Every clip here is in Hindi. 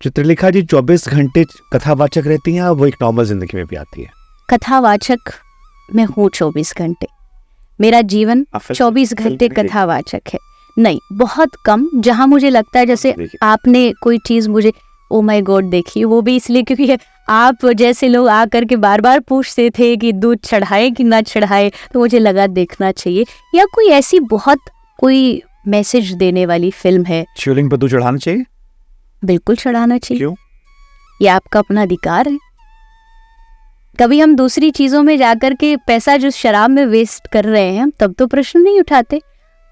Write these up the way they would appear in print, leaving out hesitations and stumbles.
चित्रलेखा जी 24 घंटे कथावाचक रहती हैं, वो एक नॉर्मल जिंदगी में भी आती है? कथावाचक मैं हूँ 24 घंटे, मेरा जीवन 24 घंटे कथावाचक है। नहीं, बहुत कम। जहाँ मुझे लगता है जैसे आपने कोई चीज़ मुझे ओ माय गॉड देखी, वो भी इसलिए क्योंकि आप जैसे लोग आकर के बार बार पूछते थे कि दूध चढ़ाए कि ना चढ़ाए, तो मुझे लगा देखना चाहिए। या कोई ऐसी बहुत कोई मैसेज देने वाली फिल्म है। शिवलिंग पर दूध चढ़ाना चाहिए? बिल्कुल चढ़ाना चाहिए। क्यों? ये आपका अपना अधिकार है। कभी हम दूसरी चीजों में जाकर के पैसा जो शराब में वेस्ट कर रहे हैं तब तो प्रश्न नहीं उठाते।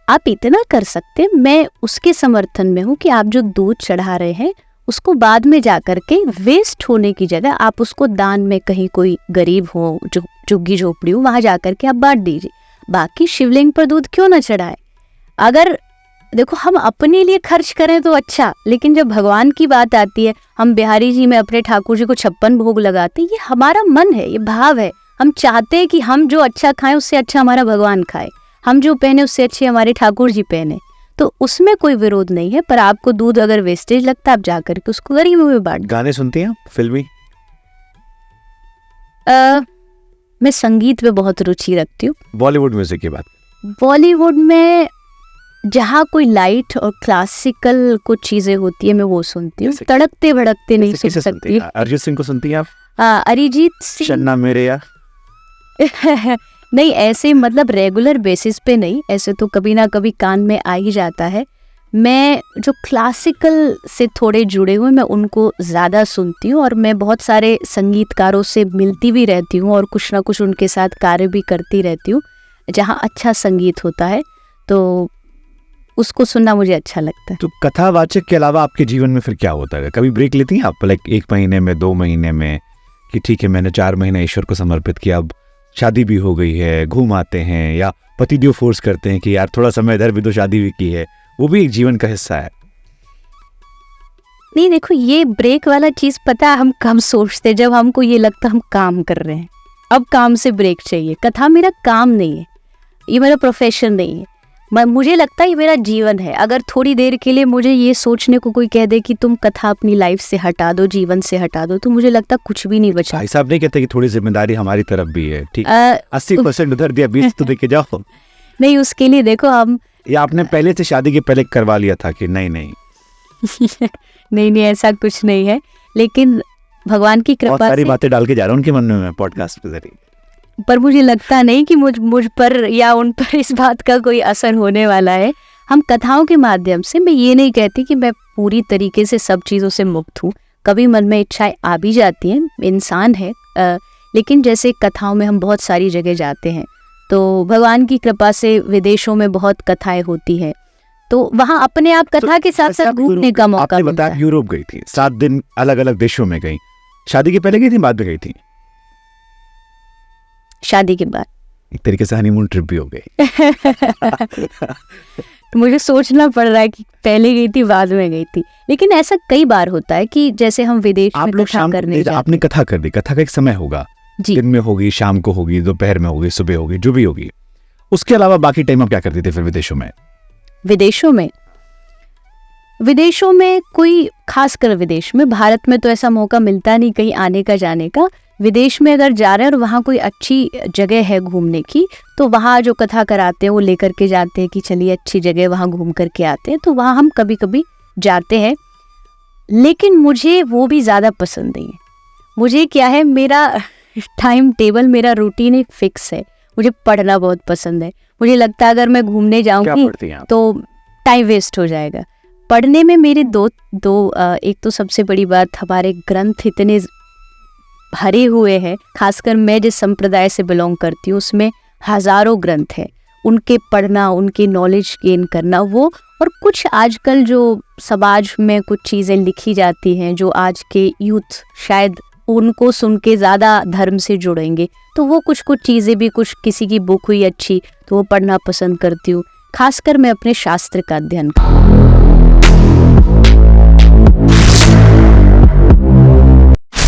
आप इतना कर सकते, मैं उसके समर्थन में हूँ कि आप जो दूध चढ़ा रहे हैं उसको बाद में जाकर के वेस्ट होने की जगह आप उसको दान में, कहीं कोई गरीब हो, जो झुग्गी झोपड़ी हो, वहां जाकर के आप बांट दीजिए। बाकी शिवलिंग पर दूध क्यों ना चढ़ाए? अगर देखो हम अपने लिए खर्च करें तो अच्छा, लेकिन जब भगवान की बात आती है, हम बिहारी जी में अपने ठाकुर जी को 56 भोग लगाते हैं। ये हमारा मन है, ये भाव है। हम चाहते हैं कि हम जो अच्छा खाएं उससे अच्छा हमारा भगवान खाए, हम जो पहने उससे अच्छे हमारे ठाकुर जी पहने। तो उसमें कोई विरोध नहीं है। पर आपको दूध अगर वेस्टेज लगता है, आप जाकर के उसको गरीबों में बांट। गाने सुनती हैं फिल्मी? मैं संगीत में बहुत रुचि रखती हूँ। बॉलीवुड म्यूजिक की बात? बॉलीवुड में जहाँ कोई लाइट और क्लासिकल कुछ चीजें होती है मैं वो सुनती हूँ। तड़कते भड़कते नहीं सुन सकती। अरिजीत सिंह को सुनती हैं आप? अरिजीत सिंह शन्ना मेरे या नहीं, ऐसे मतलब रेगुलर बेसिस पे नहीं, ऐसे तो कभी ना कभी कान में आ ही जाता है। मैं जो क्लासिकल से थोड़े जुड़े हुए मैं उनको ज़्यादा सुनती हूँ, और मैं बहुत सारे संगीतकारों से मिलती भी रहती हूँ और कुछ ना कुछ उनके साथ कार्य भी करती रहती हूँ। जहाँ अच्छा संगीत होता है तो उसको सुनना मुझे अच्छा लगता है। तो कथावाचक के अलावा आपके जीवन में फिर क्या होता है? कभी ब्रेक लेती हैं आप, लाइक 1 महीने में, 2 महीने में, कि ठीक है मैंने 4 महीने ईश्वर को समर्पित किया, अब शादी भी हो गई है, घूम आते हैं, या पतिदेव फोर्स करते हैं कि यार थोड़ा समय इधर भी, तो शादी भी की है, वो भी एक जीवन का हिस्सा है? नहीं, देखो ये ब्रेक वाला चीज़ पता है हम कम सोचते, जब हमको ये लगता हम काम कर रहे हैं, अब काम से ब्रेक चाहिए। कथा मेरा काम नहीं है, ये मेरा प्रोफेशन नहीं है। मुझे लगता है ये मेरा जीवन है। अगर थोड़ी देर के लिए मुझे ये सोचने को कोई कह दे कि तुम कथा अपनी लाइफ से हटा दो, जीवन से हटा दो, तो मुझे लगता कुछ भी नहीं बचा। भाई साहब नहीं कहते कि थोड़ी जिम्मेदारी हमारी तरफ भी है? ठीक, 80% उधर दिया, 20 तो देके जाओ। नहीं, उसके लिए देखो हम, या आपने पहले से शादी के पहले करवा लिया था कि नहीं? नहीं, ऐसा कुछ नहीं है, लेकिन भगवान की कृपा से सारी बातें डाल के जा रहा हूँ उनके मन में पॉडकास्ट के जरिए। पर मुझे लगता नहीं कि मुझ पर या उन पर इस बात का कोई असर होने वाला है। हम कथाओं के माध्यम से, मैं ये नहीं कहती कि मैं पूरी तरीके से सब चीज़ों से मुक्त हूँ, कभी मन में इच्छाएं आ भी जाती हैं, इंसान है। लेकिन जैसे कथाओं में हम बहुत सारी जगह जाते हैं, तो भगवान की कृपा से विदेशों में बहुत कथाएं होती हैं, तो वहाँ अपने आप कथा के साथ साथ घूमने का मौका मिलता है। यूरोप गई थी, 7 दिन अलग अलग देशों में गई, शादी के पहले गई थी, बाद में गई थी? शादी के बाद। एक तरीके से हनीमून ट्रिप भी हो गई। तो मुझे सोचना पड़ रहा है कि पहले गई थी बाद में गई थी, लेकिन ऐसा कई बार होता है कि जैसे हम विदेश में कथा करने जाते हैं। आपने कथा कर दी, कथा का एक समय होगा, दिन में होगी, शाम को होगी, दोपहर में होगी, सुबह होगी, जो भी होगी। उसके अलावा बाकी टाइम आप क्या करते थे फिर विदेशों में? विदेशों में कोई, खासकर विदेश में, भारत में तो ऐसा मौका मिलता नहीं कहीं आने का, जाने का। विदेश में अगर जा रहे हैं और वहाँ कोई अच्छी जगह है घूमने की, तो वहाँ जो कथा कराते हैं वो लेकर के जाते हैं कि चलिए अच्छी जगह वहाँ घूम करके आते हैं, तो वहाँ हम कभी कभी जाते हैं। लेकिन मुझे वो भी ज़्यादा पसंद नहीं है। मुझे क्या है, मेरा टाइम टेबल, मेरा रूटीन एक फिक्स है। मुझे पढ़ना बहुत पसंद है। मुझे लगता है अगर मैं घूमने जाऊँगी तो टाइम वेस्ट हो जाएगा। पढ़ने में मेरे दो एक तो सबसे बड़ी बात, हमारे ग्रंथ इतने भरे हुए हैं, खासकर मैं जिस संप्रदाय से बिलोंग करती हूँ उसमें हजारों ग्रंथ हैं। उनके पढ़ना, उनके नॉलेज गेन करना, वो, और कुछ आजकल जो समाज में कुछ चीज़ें लिखी जाती हैं जो आज के यूथ शायद उनको सुन के ज़्यादा धर्म से जुड़ेंगे, तो वो कुछ चीज़ें भी, कुछ किसी की बुक हुई अच्छी तो वो पढ़ना पसंद करती हूँ। खासकर मैं अपने शास्त्र का अध्ययन